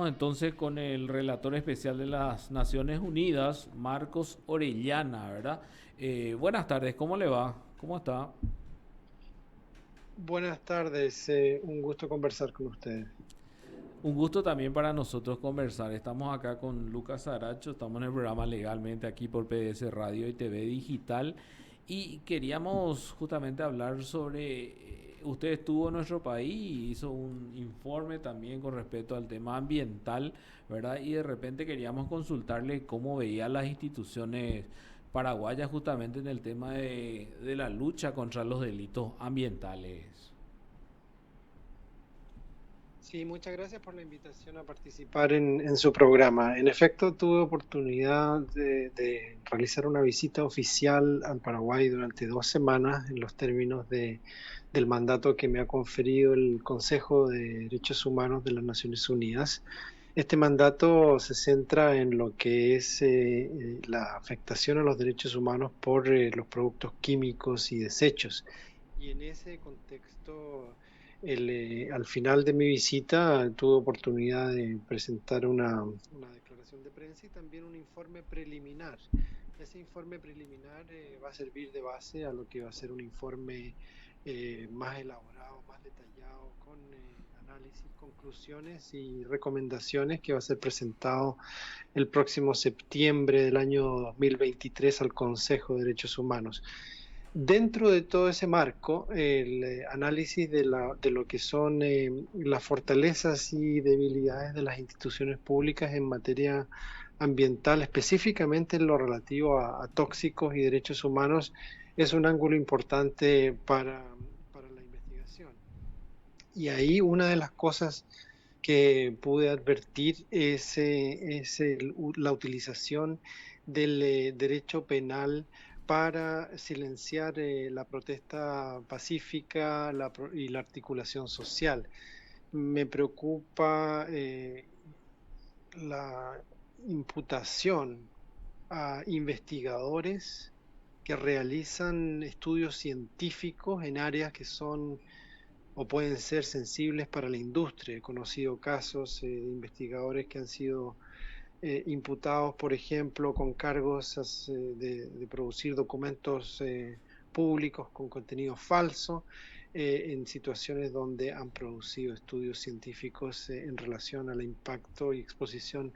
estamos entonces con el relator especial de las Naciones Unidas, Marcos Orellana, ¿verdad? Buenas tardes, ¿cómo le va? ¿Cómo está? Buenas tardes, un gusto conversar con ustedes. Un gusto también para nosotros conversar. Estamos acá con Lucas Aracho, estamos en el programa Legalmente aquí por PDS Radio y TV Digital y queríamos justamente hablar sobre, usted estuvo en nuestro país y hizo un informe también con respecto al tema ambiental, ¿verdad? Y de repente queríamos consultarle cómo veía las instituciones paraguayas justamente en el tema de la lucha contra los delitos ambientales. Sí, muchas gracias por la invitación a participar en su programa. En efecto, tuve oportunidad de realizar una visita oficial al Paraguay durante 2 semanas en los términos del mandato que me ha conferido el Consejo de Derechos Humanos de las Naciones Unidas. Este mandato se centra en lo que es la afectación a los derechos humanos por los productos químicos y desechos. Y en ese contexto, al final de mi visita, tuve oportunidad de presentar una declaración de prensa y también un informe preliminar. Ese informe preliminar va a servir de base a lo que va a ser un informe más elaborado, más detallado, con análisis, conclusiones y recomendaciones que va a ser presentado el próximo septiembre del año 2023 al Consejo de Derechos Humanos. Dentro de todo ese marco, el análisis de lo que son las fortalezas y debilidades de las instituciones públicas en materia ambiental, específicamente en lo relativo a tóxicos y derechos humanos, es un ángulo importante para la investigación. Y ahí una de las cosas que pude advertir es la utilización del derecho penal para silenciar la protesta pacífica y la articulación social. Me preocupa la imputación a investigadores que realizan estudios científicos en áreas que son o pueden ser sensibles para la industria. He conocido casos de investigadores que han sido imputados, por ejemplo, con cargos de producir documentos públicos con contenido falso, en situaciones donde han producido estudios científicos en relación al impacto y exposición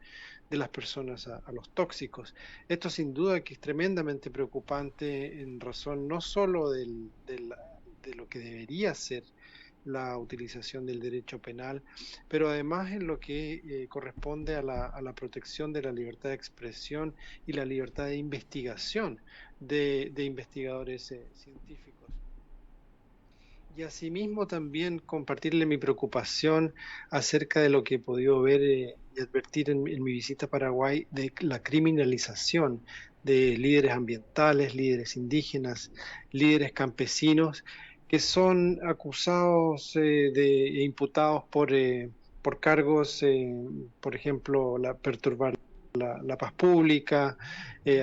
de las personas a los tóxicos. Esto sin duda que es tremendamente preocupante en razón no solo de lo que debería ser la utilización del derecho penal, pero además en lo que corresponde a la protección de la libertad de expresión y la libertad de investigación de investigadores científicos. Y asimismo también compartirle mi preocupación acerca de lo que he podido ver y advertir en mi visita a Paraguay de la criminalización de líderes ambientales, líderes indígenas, líderes campesinos, que son acusados e imputados por cargos, por ejemplo, perturbar la paz pública,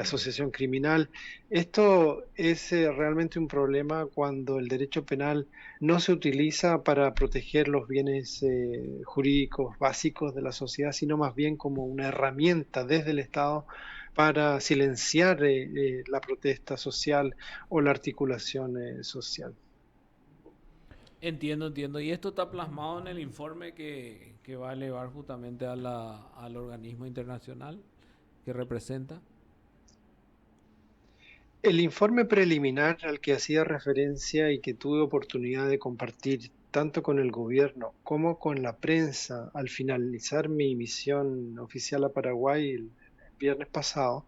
asociación criminal. Esto es realmente un problema cuando el derecho penal no se utiliza para proteger los bienes jurídicos básicos de la sociedad, sino más bien como una herramienta desde el Estado para silenciar la protesta social o la articulación social. Entiendo, entiendo. Y esto está plasmado en el informe que va a elevar justamente a al organismo internacional que representa. El informe preliminar al que hacía referencia y que tuve oportunidad de compartir tanto con el gobierno como con la prensa al finalizar mi misión oficial a Paraguay el viernes pasado,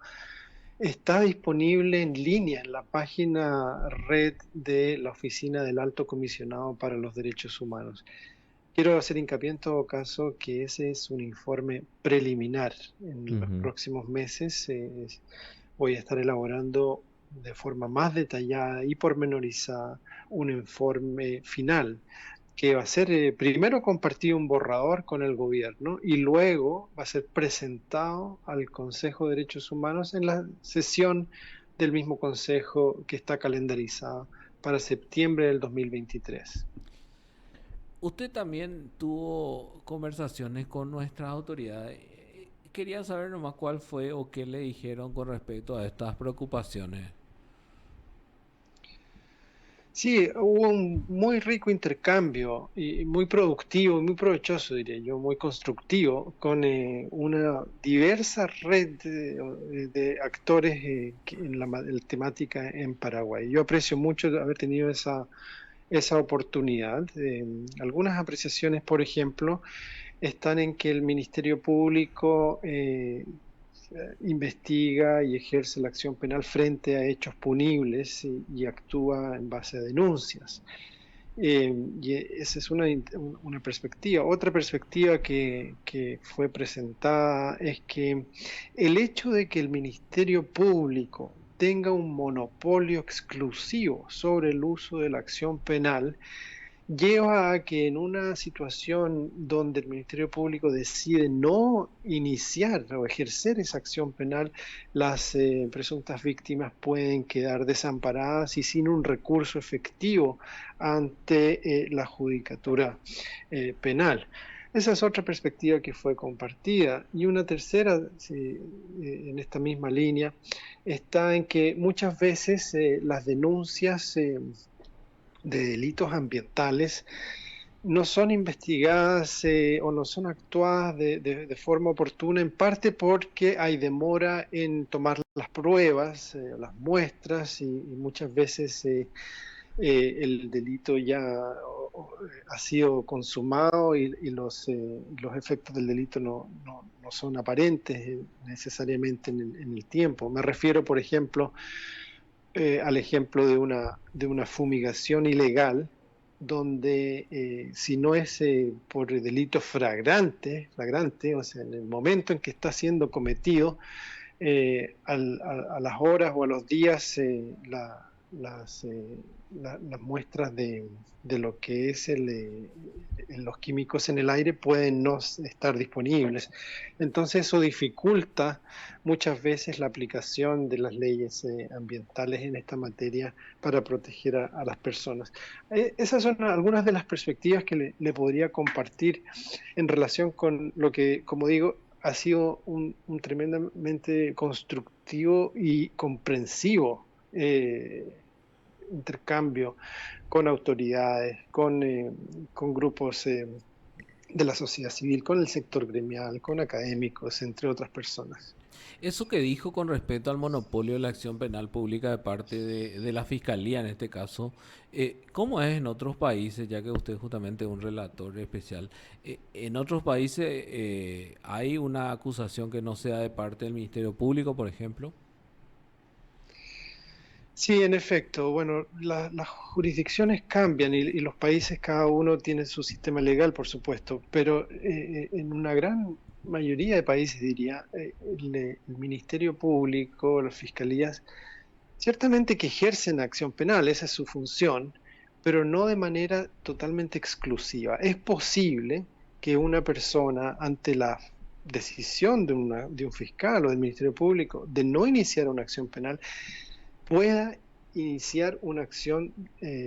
está disponible en línea en la página red de la Oficina del Alto Comisionado para los Derechos Humanos. Quiero hacer hincapié en todo caso que ese es un informe preliminar. En los Ujú. próximos meses voy a estar elaborando de forma más detallada y pormenorizada un informe final que va a ser primero compartir un borrador con el gobierno y luego va a ser presentado al Consejo de Derechos Humanos en la sesión del mismo Consejo que está calendarizada para septiembre del 2023. Usted también tuvo conversaciones con nuestras autoridades. Quería saber nomás cuál fue o qué le dijeron con respecto a estas preocupaciones. Sí, hubo un muy rico intercambio y muy productivo, muy provechoso, diría yo, muy constructivo, con una diversa red de actores en la temática en Paraguay. Yo aprecio mucho haber tenido esa oportunidad. Algunas apreciaciones, por ejemplo, están en que el Ministerio Público investiga y ejerce la acción penal frente a hechos punibles y actúa en base a denuncias. Y esa es una perspectiva. Otra perspectiva que fue presentada es que el hecho de que el Ministerio Público tenga un monopolio exclusivo sobre el uso de la acción penal lleva a que en una situación donde el Ministerio Público decide no iniciar o ejercer esa acción penal, las presuntas víctimas pueden quedar desamparadas y sin un recurso efectivo ante la judicatura penal. Esa es otra perspectiva que fue compartida. Y una tercera, sí, en esta misma línea, está en que muchas veces las denuncias de delitos ambientales no son investigadas o no son actuadas de forma oportuna, en parte porque hay demora en tomar las pruebas, las muestras, y muchas veces el delito ya ha sido consumado y los efectos del delito no son aparentes necesariamente en el tiempo. Me refiero, por ejemplo, al ejemplo de una fumigación ilegal, donde si no es por delito flagrante, o sea, en el momento en que está siendo cometido, a las horas o a los días las muestras de lo que es los químicos en el aire pueden no estar disponibles. Entonces eso dificulta muchas veces la aplicación de las leyes ambientales en esta materia para proteger a las personas. Esas son algunas de las perspectivas que le podría compartir en relación con lo que, como digo, ha sido un tremendamente constructivo y comprensivo intercambio con autoridades, con grupos de la sociedad civil, con el sector gremial, con académicos, entre otras personas. Eso que dijo con respecto al monopolio de la acción penal pública de parte de la Fiscalía en este caso, ¿cómo es en otros países, ya que usted es justamente un relator especial? ¿En otros países hay una acusación que no sea de parte del Ministerio Público, por ejemplo? Sí, en efecto. Bueno, las jurisdicciones cambian y los países, cada uno tiene su sistema legal, por supuesto, pero en una gran mayoría de países, diría, el Ministerio Público, las fiscalías, ciertamente que ejercen acción penal, esa es su función, pero no de manera totalmente exclusiva. Es posible que una persona, ante la decisión de un fiscal o del Ministerio Público de no iniciar una acción penal, pueda iniciar una acción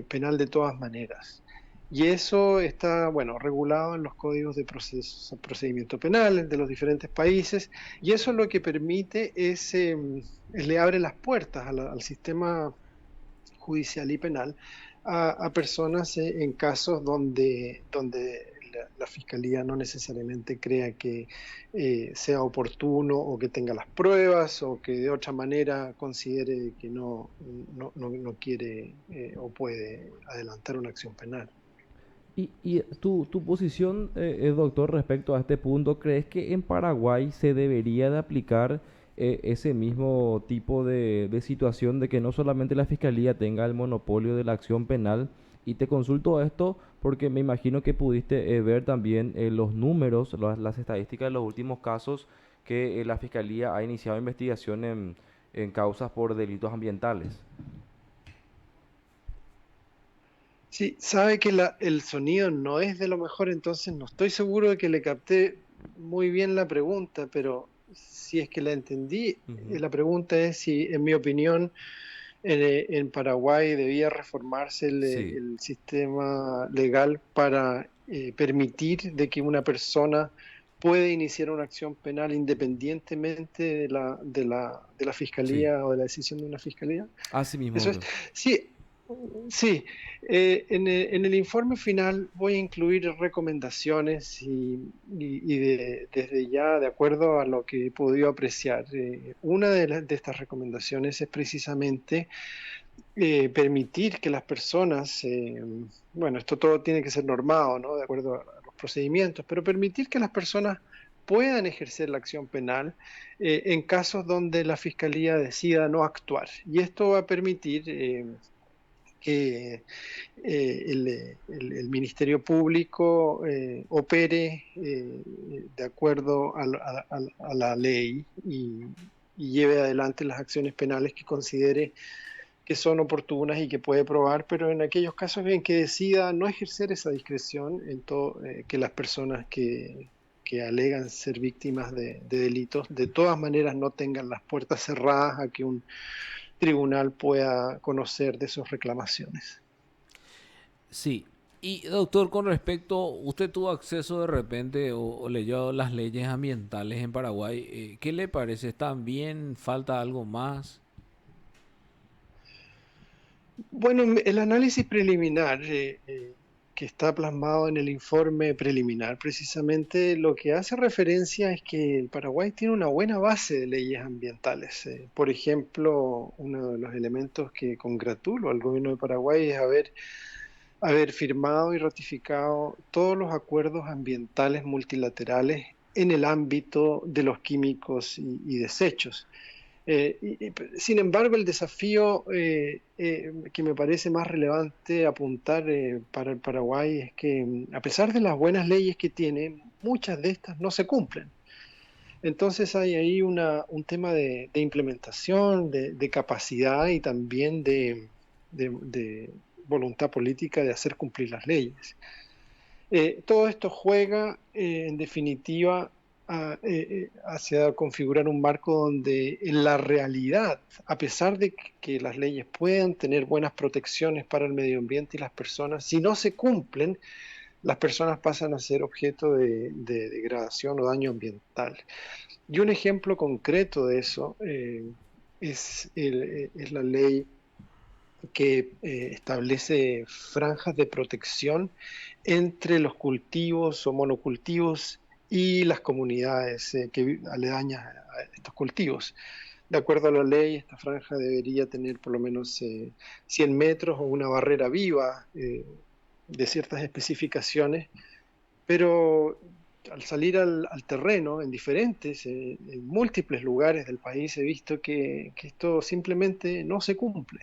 penal de todas maneras. Y eso está, bueno, regulado en los códigos de procedimiento penal de los diferentes países, y eso lo que permite le abre las puertas al sistema judicial y penal a personas en casos donde la fiscalía no necesariamente crea que sea oportuno o que tenga las pruebas o que de otra manera considere que no quiere o puede adelantar una acción penal. Y tu posición, doctor, respecto a este punto, ¿crees que en Paraguay se debería de aplicar ese mismo tipo de situación de que no solamente la Fiscalía tenga el monopolio de la acción penal? Y te consulto esto porque me imagino que pudiste ver también los números, las estadísticas de los últimos casos que la Fiscalía ha iniciado investigación en causas por delitos ambientales. Sí, sabe que el sonido no es de lo mejor, entonces no estoy seguro de que le capté muy bien la pregunta, pero si es que la entendí, Ujú. la pregunta es si, en mi opinión, en Paraguay debía reformarse Sí. el sistema legal para permitir de que una persona puede iniciar una acción penal independientemente de la Sí, fiscalía o de la decisión de una fiscalía. así mismo, Eso es. doctor. Sí, sí. En el informe final voy a incluir recomendaciones desde ya, de acuerdo a lo que he podido apreciar. Una de estas recomendaciones es precisamente permitir que las personas, bueno, esto todo tiene que ser normado, ¿no? De acuerdo a los procedimientos, pero permitir que las personas puedan ejercer la acción penal en casos donde la fiscalía decida no actuar. Y esto va a permitir que el Ministerio Público opere de acuerdo a la ley y lleve adelante las acciones penales que considere que son oportunas y que puede probar, pero en aquellos casos en que decida no ejercer esa discreción, que las personas que alegan ser víctimas de delitos, de todas maneras no tengan las puertas cerradas a que un tribunal pueda conocer de sus reclamaciones. Sí. Y doctor, con respecto, ¿usted tuvo acceso de repente o leyó las leyes ambientales en Paraguay? ¿Qué le parece? ¿Están bien? ¿Falta algo más? Bueno, el análisis preliminar que está plasmado en el informe preliminar, precisamente lo que hace referencia es que el Paraguay tiene una buena base de leyes ambientales. Por ejemplo, uno de los elementos que congratulo al gobierno de Paraguay es haber firmado y ratificado todos los acuerdos ambientales multilaterales en el ámbito de los químicos y desechos. Sin embargo, el desafío que me parece más relevante apuntar para el Paraguay es que, a pesar de las buenas leyes que tiene, muchas de estas no se cumplen. Entonces hay ahí un tema de implementación, de capacidad y también de voluntad política de hacer cumplir las leyes. Todo esto juega, en definitiva, hacia configurar un marco donde en la realidad, a pesar de que las leyes puedan tener buenas protecciones para el medio ambiente y las personas, si no se cumplen, las personas pasan a ser objeto de degradación o daño ambiental. Y un ejemplo concreto de eso es la ley que establece franjas de protección entre los cultivos o monocultivos y las comunidades aledañas a estos cultivos. De acuerdo a la ley, esta franja debería tener por lo menos 100 metros o una barrera viva de ciertas especificaciones, pero al salir al terreno, en múltiples lugares del país, he visto que esto simplemente no se cumple.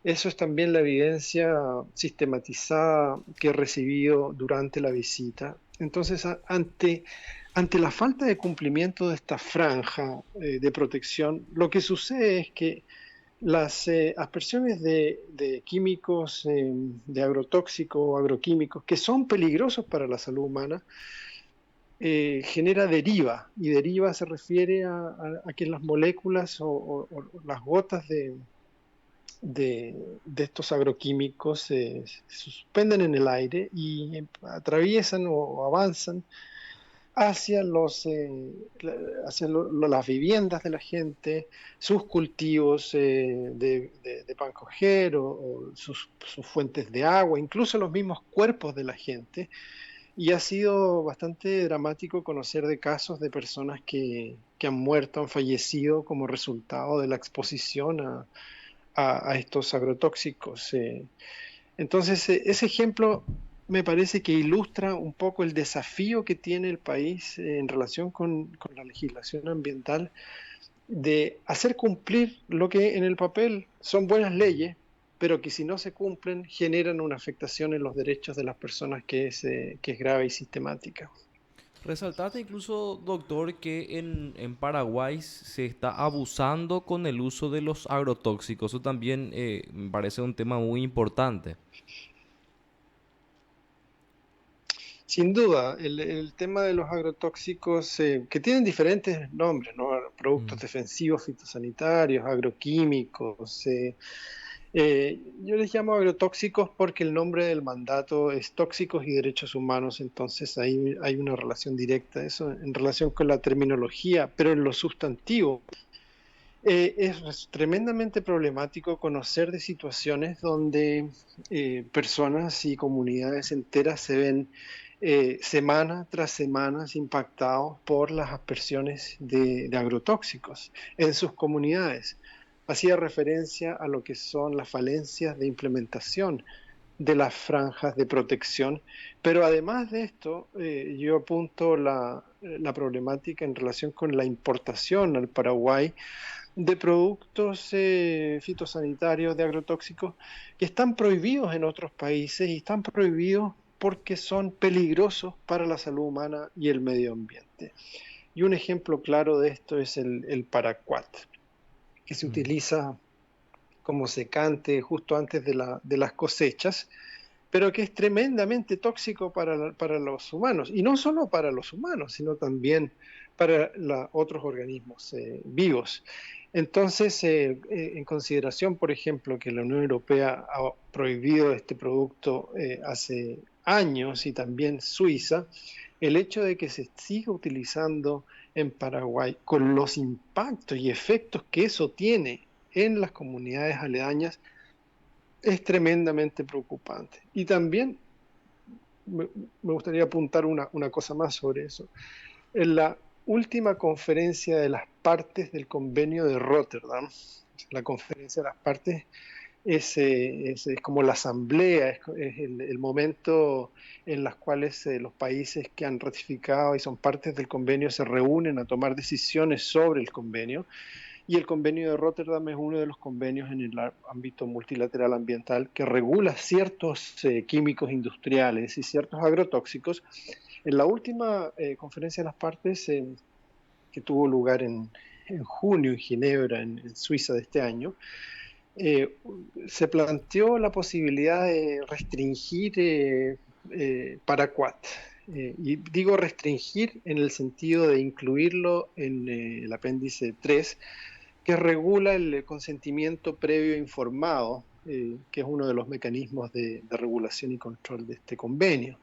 Eso es también la evidencia sistematizada que he recibido durante la visita. Entonces, ante la falta de cumplimiento de esta franja de protección, lo que sucede es que las aspersiones de químicos, de agrotóxicos o agroquímicos, que son peligrosos para la salud humana, genera deriva. Y deriva se refiere a que las moléculas o las gotas de estos agroquímicos se suspenden en el aire y atraviesan o avanzan hacia las viviendas de la gente, sus cultivos de pan coger o sus fuentes de agua, incluso los mismos cuerpos de la gente. Y ha sido bastante dramático conocer de casos de personas que han muerto, han fallecido como resultado de la exposición a estos agrotóxicos. Entonces, ese ejemplo me parece que ilustra un poco el desafío que tiene el país en relación con la legislación ambiental de hacer cumplir lo que en el papel son buenas leyes, pero que si no se cumplen generan una afectación en los derechos de las personas que es grave y sistemática. Resaltaste incluso, doctor, que en Paraguay se está abusando con el uso de los agrotóxicos. Eso también me parece un tema muy importante. Sin duda, el tema de los agrotóxicos, que tienen diferentes nombres, ¿no? Productos Mm, defensivos, fitosanitarios, agroquímicos, Yo les llamo agrotóxicos porque el nombre del mandato es tóxicos y derechos humanos, entonces ahí hay una relación directa, eso en relación con la terminología, pero en lo sustantivo. Es tremendamente problemático conocer de situaciones donde personas y comunidades enteras se ven semana tras semana impactados por las aspersiones de agrotóxicos en sus comunidades. Hacía referencia a lo que son las falencias de implementación de las franjas de protección, pero además de esto, yo apunto la problemática en relación con la importación al Paraguay de productos fitosanitarios, de agrotóxicos, que están prohibidos en otros países y están prohibidos porque son peligrosos para la salud humana y el medio ambiente. Y un ejemplo claro de esto es el paraquat, que se utiliza como secante justo antes de las cosechas, pero que es tremendamente tóxico para los humanos, y no solo para los humanos, sino también para otros organismos vivos. Entonces, en consideración, por ejemplo, que la Unión Europea ha prohibido este producto hace años y también Suiza, el hecho de que se siga utilizando en Paraguay con los impactos y efectos que eso tiene en las comunidades aledañas es tremendamente preocupante. Y también me gustaría apuntar una cosa más sobre eso. En la última conferencia de las partes del convenio de Rotterdam, la conferencia de las partes es como la asamblea, es el momento en los cuales los países que han ratificado y son partes del convenio se reúnen a tomar decisiones sobre el convenio. Y el convenio de Rotterdam es uno de los convenios en el ámbito multilateral ambiental que regula ciertos químicos industriales y ciertos agrotóxicos. En la última conferencia de las partes, que tuvo lugar en junio en Ginebra, en Suiza de este año, se planteó la posibilidad de restringir paraquat. Y digo restringir en el sentido de incluirlo en el apéndice 3, que regula el consentimiento previo informado, que es uno de los mecanismos de regulación y control de este convenio.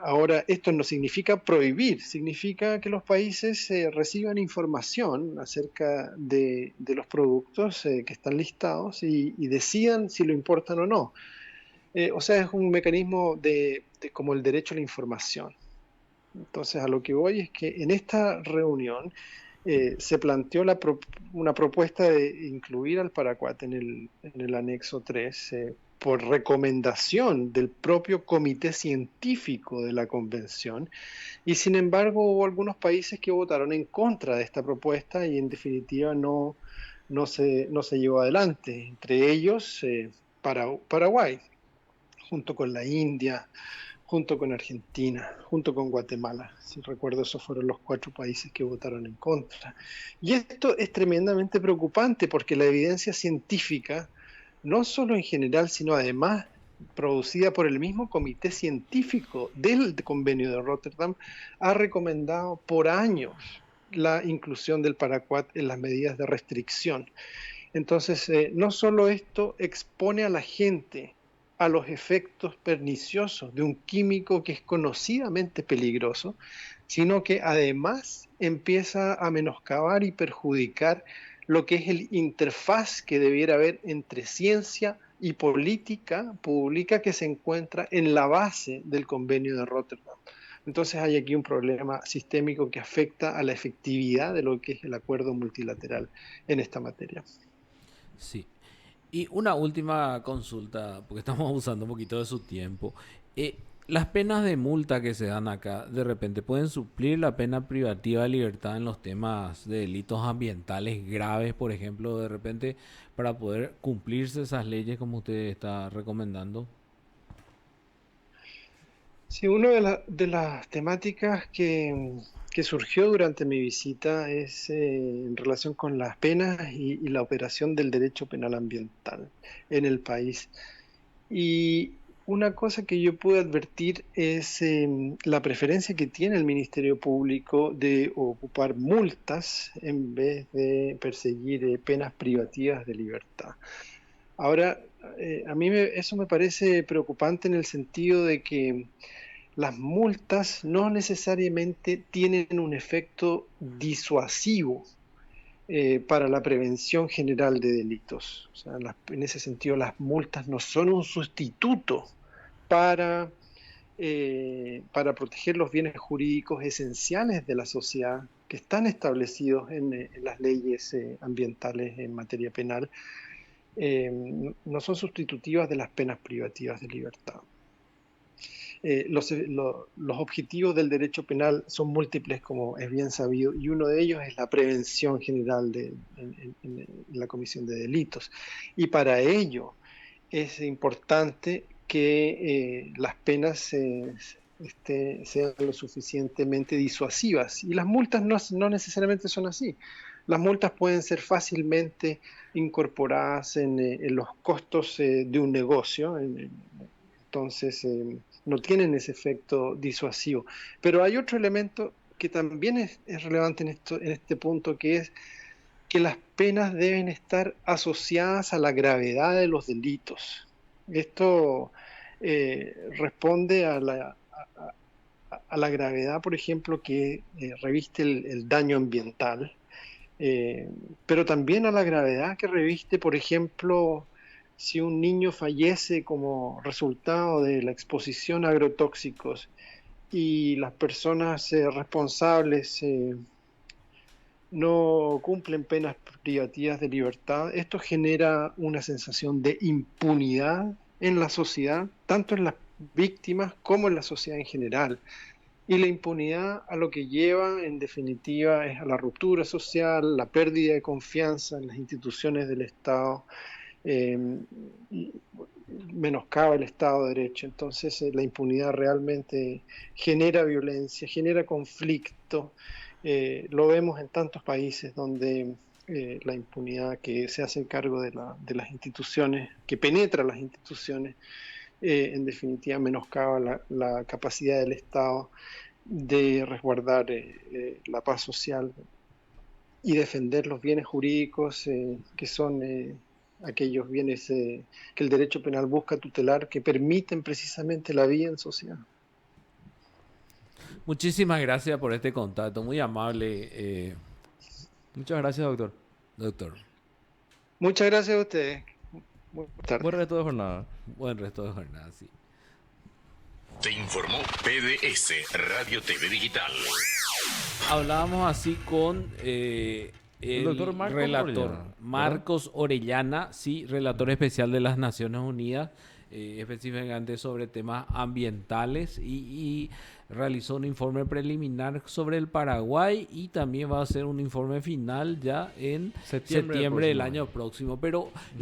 Ahora, esto no significa prohibir, significa que los países reciban información acerca de los productos que están listados y decidan si lo importan o no. O sea, es un mecanismo como el derecho a la información. Entonces, a lo que voy es que en esta reunión se planteó una propuesta de incluir al paraquat en el anexo 3 por recomendación del propio comité científico de la convención, y sin embargo hubo algunos países que votaron en contra de esta propuesta y en definitiva no se llevó adelante, entre ellos Paraguay, junto con la India, junto con Argentina, junto con Guatemala. Si recuerdo, esos fueron los 4 países que votaron en contra. Y esto es tremendamente preocupante porque la evidencia científica, no solo en general, sino además producida por el mismo comité científico del convenio de Rotterdam, ha recomendado por años la inclusión del paraquat en las medidas de restricción. Entonces, no solo esto expone a la gente a los efectos perniciosos de un químico que es conocidamente peligroso, sino que además empieza a menoscabar y perjudicar lo que es el interfaz que debiera haber entre ciencia y política pública que se encuentra en la base del convenio de Rotterdam. Entonces hay aquí un problema sistémico que afecta a la efectividad de lo que es el acuerdo multilateral en esta materia. Sí. Y una última consulta, porque estamos abusando un poquito de su tiempo. Las penas de multa que se dan acá, de repente, ¿pueden suplir la pena privativa de libertad en los temas de delitos ambientales graves, por ejemplo, de repente, para poder cumplirse esas leyes como usted está recomendando? Sí, una de las temáticas que surgió durante mi visita es en relación con las penas y la operación del derecho penal ambiental en el país. Y una cosa que yo pude advertir es la preferencia que tiene el Ministerio Público de ocupar multas en vez de perseguir penas privativas de libertad. Ahora, a mí eso me parece preocupante en el sentido de que las multas no necesariamente tienen un efecto disuasivo para la prevención general de delitos. O sea, en ese sentido, las multas no son un sustituto para, para proteger los bienes jurídicos esenciales de la sociedad que están establecidos en las leyes ambientales en materia penal. No son sustitutivas de las penas privativas de libertad. Los objetivos del derecho penal son múltiples, como es bien sabido, y uno de ellos es la prevención general en la comisión de delitos. Y para ello es importante que las penas sean lo suficientemente disuasivas. Y las multas no necesariamente son así. Las multas pueden ser fácilmente incorporadas en los costos de un negocio. Entonces, no tienen ese efecto disuasivo. Pero hay otro elemento que también es relevante en este punto, que es que las penas deben estar asociadas a la gravedad de los delitos. Esto responde a la gravedad, por ejemplo, que reviste el daño ambiental, pero también a la gravedad que reviste, por ejemplo, si un niño fallece como resultado de la exposición a agrotóxicos y las personas responsables no cumplen penas privativas de libertad, esto genera una sensación de impunidad en la sociedad, tanto en las víctimas como en la sociedad en general. Y la impunidad a lo que lleva, en definitiva, es a la ruptura social, la pérdida de confianza en las instituciones del Estado, menoscaba el Estado de Derecho. Entonces, la impunidad realmente genera violencia, genera conflicto. Lo vemos en tantos países donde la impunidad que se hace cargo de las instituciones, que penetra las instituciones, en definitiva menoscaba la capacidad del Estado de resguardar la paz social y defender los bienes jurídicos que son aquellos bienes que el derecho penal busca tutelar, que permiten precisamente la vida en sociedad. Muchísimas gracias por este contacto, muy amable, Muchas gracias, doctor. doctor. Muchas gracias a ustedes. Buenas tardes. Buen resto de jornada. Buen resto de jornada, sí. Te informó PDS Radio TV Digital. Hablábamos así con el doctor Marcos relator Orellana, Marcos Orellana, sí, relator especial de las Naciones Unidas, específicamente sobre temas ambientales y realizó un informe preliminar sobre el Paraguay y también va a hacer un informe final ya en septiembre del año próximo. Pero lo